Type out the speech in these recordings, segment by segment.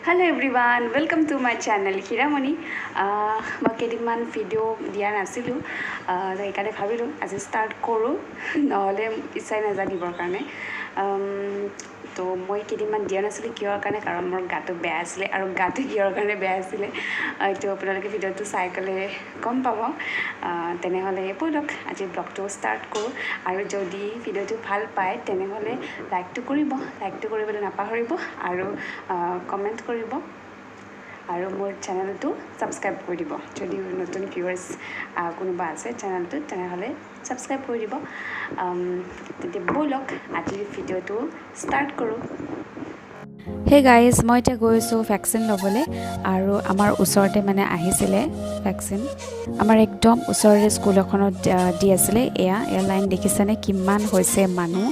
Hello everyone, welcome to my channel Hiramoni. মই কেইদিনমান video' দিয়া নাছিলোঁ সেইকাৰণে ভাবিলোঁ আজি ষ্টাৰ্ট কৰোঁ নহ'লে ইচ্ছাই নাজানিবৰ কাৰণে তো মই কেইদিনমান দিয়া নাছিলোঁ কিহৰ কাৰণে কাৰণ মোৰ গাটো বেয়া আছিলে আৰু গাটো কিহৰ কাৰণে বেয়া আছিলে এইটো আপোনালোকে ভিডিঅ'টো চাই গ'লে গম পাব তেনেহ'লে ব'লক আজি ব্লগটো ষ্টাৰ্ট কৰোঁ আৰু যদি ভিডিঅ'টো ভাল পায় তেনেহ'লে লাইকটো কৰিবলৈ নাপাহৰিব আৰু কমেণ্ট কৰিব আৰু মোৰ চেনেলটো ছাবস্ক্ৰাইব কৰি দিব যদি নতুন ভিউৱাৰ্ছ কোনোবা আছে চেনেলটোত তেনেহ'লে ছাবস্ক্ৰাইব কৰি দিব তেতিয়া ব'লক আজিৰ ভিডিঅ'টো ষ্টাৰ্ট কৰোঁ হে গাইজ মই এতিয়া গৈছোঁ ভেকচিন ল'বলৈ আৰু আমাৰ ওচৰতে মানে আহিছিলে ভেকচিন আমাৰ একদম ওচৰৰে স্কুল এখনত দি আছিলে এয়া লাইন দেখিছেনে কিমান হৈছে মানুহ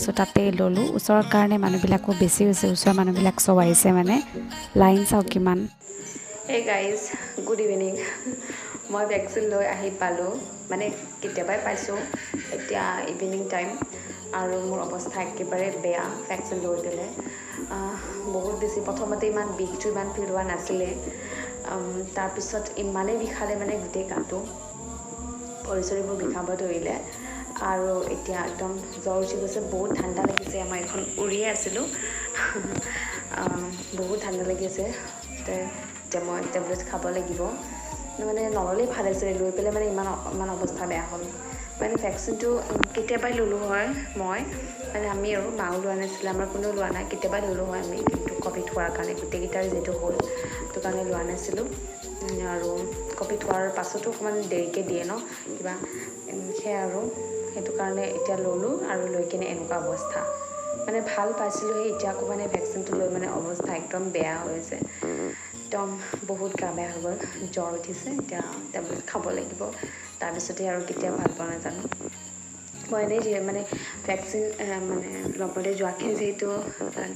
চ' তাতে ল'লোঁ ওচৰৰ কাৰণে মানুহবিলাকো বেছি হৈছে ওচৰৰ মানুহবিলাক চব আহিছে মানে লাইন চাওক কিমান হে গাইজ গুড ইভিনিং মই ভেকচিন লৈ আহি পালোঁ মানে কেতিয়াবাই পাইছোঁ এতিয়া ইভিনিং টাইম আৰু মোৰ অৱস্থা একেবাৰে বেয়া ভেকচিন লৈ দিলে বহুত বেছি প্ৰথমতে ইমান বিষটো ইমান ফিল হোৱা নাছিলে তাৰপিছত ইমানেই বিষালে মানে গোটেই গাটো ভৰি চৰিবোৰ বিষাব ধৰিলে আৰু এতিয়া একদম জ্বৰ উঠি গৈছে বহুত ঠাণ্ডা লাগিছে আমাৰ এখন উৰিয়ে আছিলোঁ বহুত ঠাণ্ডা লাগি আছে এতিয়া মই টেবলেট খাব লাগিব মানে নল'লেই ভাল আছিলে লৈ পেলাই মানে ইমান অৱস্থা বেয়া হ'ল মানে ভেকচিনটো কেতিয়াবাই ল'লোঁ হয় মই মানে আমি আৰু মাও লোৱা নাছিলে আমাৰ কোনেও লোৱা নাই কেতিয়াবাই ল'লোঁ হয় আমি কিন্তু ক'ভিড হোৱাৰ কাৰণে গোটেইকেইটাৰ যিটো হ'ল সেইটো কাৰণে লোৱা নাছিলোঁ আৰু ক'ভিড হোৱাৰ পাছতো অকণমান দেৰিকৈ দিয়ে ন কিবা সেয়া আৰু সেইটো কাৰণে এতিয়া ল'লোঁ আৰু লৈ কিনে এনেকুৱা অৱস্থা মানে ভাল পাইছিলোঁ সেই এতিয়া আকৌ মানে ভেকচিনটো লৈ মানে অৱস্থা একদম বেয়া হৈছে একদম বহুত গা বেয়া হৈ গ'ল জ্বৰ উঠিছে এতিয়া টেবলেট খাব লাগিব তাৰপিছতে আৰু কেতিয়া ভাল পাওঁ নাজানো মই এনেই মানে ভেকচিন মানে ল'বলৈ যোৱাকৈ যিহেতু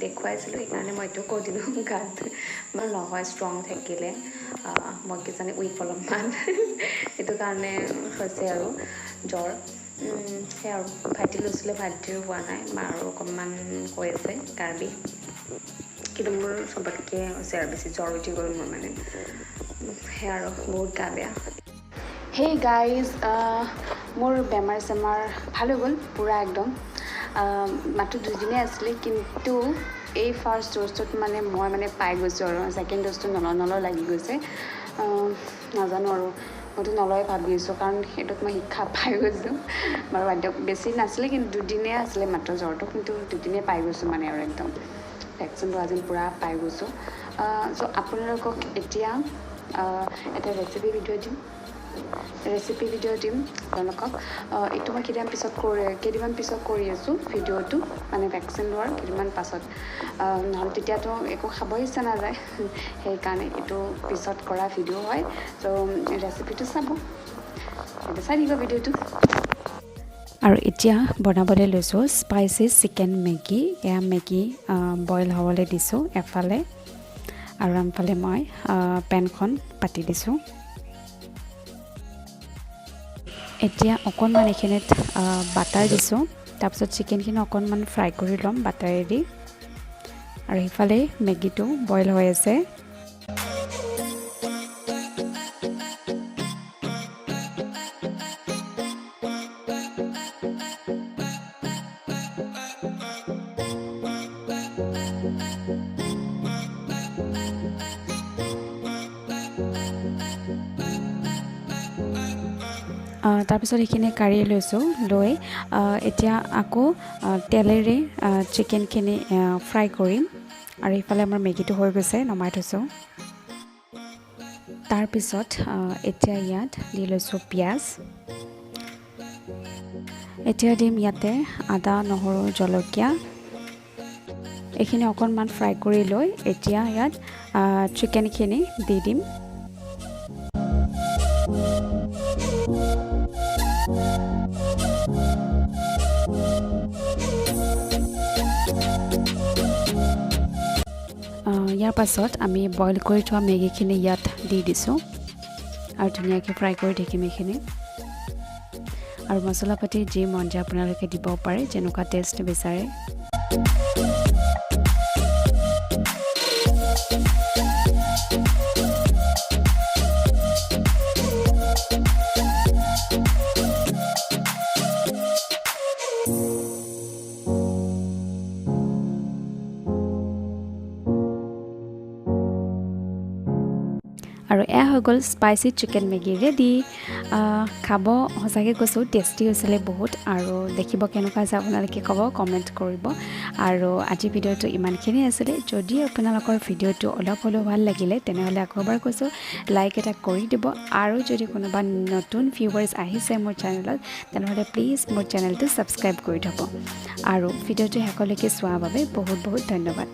দেখুৱাইছিলোঁ সেইকাৰণে মই এইটো কৈ দিলোঁ গাত মানে নহয় ষ্ট্ৰং থাকিলে মই কিজানি উইক অলপমান সেইটো কাৰণে হৈছে আৰু জ্বৰ সেই আৰু ভাইটি লৈছিলে ভাইটিৰো হোৱা নাই মাৰো অকণমান হৈ আছে গাৰ বিষ কিন্তু মোৰ চবতকৈ হৈছে আৰু বেছি জ্বৰ উঠি গ'ল মোৰ মানে সেই আৰু বহুত গা বেয়া হেই গাইজ মোৰ বেমাৰ চেমাৰ ভাল হৈ গ'ল পূৰা একদম মাত্ৰ 2 দিনেই আছিলে কিন্তু এই ফাৰ্ষ্ট ড'জটোত মানে মই মানে পাই গৈছোঁ আৰু ছেকেণ্ড ড'জটো নলওঁ লাগি গৈছে নাজানো আৰু মইতো নলয়ে ভাবি আছোঁ কাৰণ সেইটোত মই শিক্ষা পাই গৈছোঁ বাৰু বাদ্য বেছি নাছিলে কিন্তু 2 দিনেই আছিলে মাত্ৰ জ্বৰটো কিন্তু 2 দিনেই পাই গৈছোঁ মানে আৰু একদম ভেকচিনটো আজি পূৰা পাই গৈছোঁ চ' আপোনালোকক এতিয়া এটা ৰেচিপি ভিডিঅ' দিম আপোনালোকক এইটো মই কেইদিনমান পিছত কৰি আছোঁ ভিডিঅ'টো মানে ভেকচিন লোৱাৰ কেইদিনমান পাছত নহ'লে তেতিয়াতো একো খাবই ইচ্ছা নাযায় সেইকাৰণে এইটো পিছত কৰা ভিডিঅ' হয় ত' ৰেচিপিটো চাব এইটো চাই দিব ভিডিঅ'টো আৰু এতিয়া বনাবলৈ লৈছোঁ স্পাইচি চিকেন মেগী এয়া মেগী বইল হ'বলৈ দিছোঁ এফালে আৰু আনফালে মই পেনখন পাতি দিছোঁ এতিয়া অকণমান এইখিনিত বাটাৰ দিছোঁ তাৰপিছত চিকেনখিনি অকণমান ফ্ৰাই কৰি ল'ম বাটাৰেদি আৰু সিফালে মেগীটো বইল হৈ আছে তাৰপিছত সেইখিনি কাঢ়ি লৈছোঁ লৈ এতিয়া আকৌ তেলেৰে চিকেনখিনি ফ্ৰাই কৰিম আৰু ইফালে আমাৰ মেগীটো হৈ গৈছে নমাই থৈছোঁ তাৰপিছত এতিয়া ইয়াত দি লৈছোঁ পিঁয়াজ এতিয়া দিম ইয়াতে আদা নহৰু জলকীয়া এইখিনি অকণমান ফ্ৰাই কৰি লৈ এতিয়া ইয়াত চিকেনখিনি দি দিম ইয়াৰ পাছত আমি বইল কৰি থোৱা মেগীখিনি ইয়াত দি দিছোঁ আৰু ধুনীয়াকৈ ফ্ৰাই কৰি থাকিম এইখিনি আৰু মছলা পাতি যি মন যায় আপোনালোকে দিব পাৰে যেনেকুৱা টেষ্ট বিচাৰে হৈ গ'ল স্পাইচি চিকেন মেগী ৰেডি খাব সঁচাকৈ কৈছোঁ টেষ্টি হৈছিলে বহুত আৰু দেখিব কেনেকুৱা আছে আপোনালোকে ক'ব কমেণ্ট কৰিব আৰু আজি ভিডিঅ'টো ইমানখিনি আছিলে যদি আপোনালোকৰ ভিডিঅ'টো অলপ হ'লেও ভাল লাগিলে তেনেহ'লে আকৌ এবাৰ কৈছোঁ লাইক এটা কৰি দিব আৰু যদি কোনোবা নতুন ভিউৱাৰ্ছ আহিছে মোৰ চেনেলত তেনেহ'লে প্লিজ মোৰ চেনেলটো ছাবস্ক্ৰাইব কৰি থ'ব আৰু ভিডিঅ'টো শেষলৈকে চোৱাৰ বাবে বহুত বহুত ধন্যবাদ